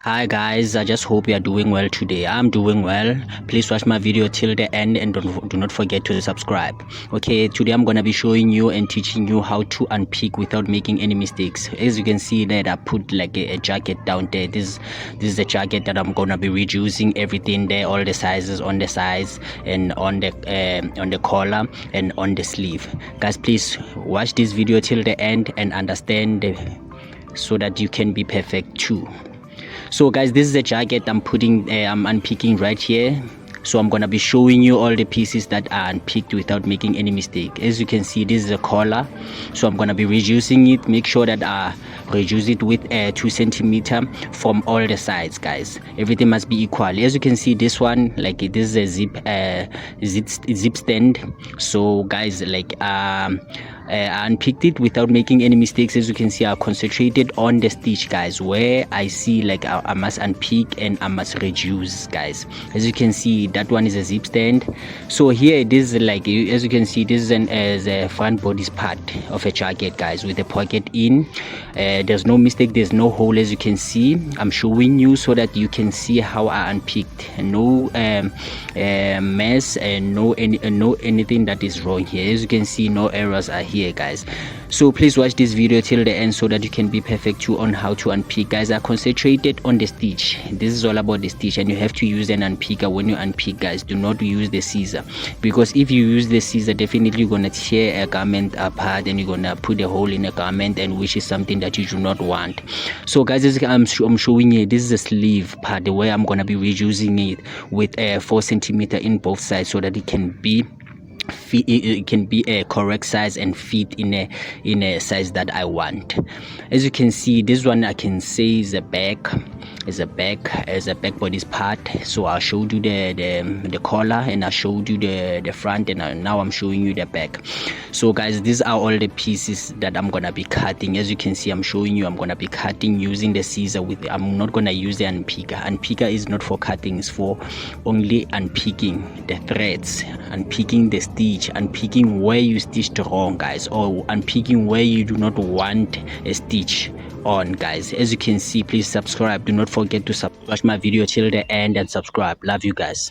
Hi guys, I just hope you are doing well today. I'm doing well. Please watch my video till the end and do not forget to subscribe. Okay, today I'm gonna be showing you and teaching you how to unpick without making any mistakes. As you can see that I put like a jacket down there. This is a jacket that I'm gonna be reducing everything there, all the sizes on the sides and on the collar and on the sleeve. Guys, please watch this video till the end and understand so that you can be perfect too. So guys, this is a jacket I'm unpicking right here. So I'm gonna be showing you all the pieces that are unpicked without making any mistake. As you can see, this is a collar, so I'm gonna be reducing it. Make sure that I reduce it with 2 centimeter from all the sides, guys. Everything must be equal. As you can see, this one, like, this is a zip stand. So guys, like, I unpicked it without making any mistakes. As you can see, I concentrated on the stitch, guys, where I see like I must unpick and I must reduce, guys. As you can see, that one is a zip stand. So here, this is like, as you can see, this is a front bodice part of a jacket, guys, with a pocket in. There's no mistake, there's no hole. As you can see, I'm showing you so that you can see how I unpicked. No mess and no anything that is wrong here. As you can see, no errors are here, guys. So please watch this video till the end so that you can be perfect too on how to unpick. Guys, I concentrated on the stitch. This is all about the stitch, and you have to use an unpicker when you unpick, guys. Do not use the scissor, because if you use the scissor, definitely you're gonna tear a garment apart and you're gonna put a hole in a garment, and which is something that you do not want. So guys, as I'm showing you, this is a sleeve part where I'm gonna be reducing it with 4 centimeter in both sides so that it can be a correct size and fit in a size that I want. As you can see, this one I can say is a back bodice part. So I showed you the collar, and I showed you the front, and now I'm showing you the back. So guys, these are all the pieces that I'm gonna be cutting. As you can see, I'm showing you I'm gonna be cutting using the scissor. I'm not gonna use the unpicker. Unpicker is not for cutting, it's for only unpicking the threads, unpicking the stitch, unpicking where you stitched wrong, guys, or unpicking where you do not want a stitch on, guys. As you can see, please subscribe. Do not forget to watch my video till the end and subscribe. Love you guys.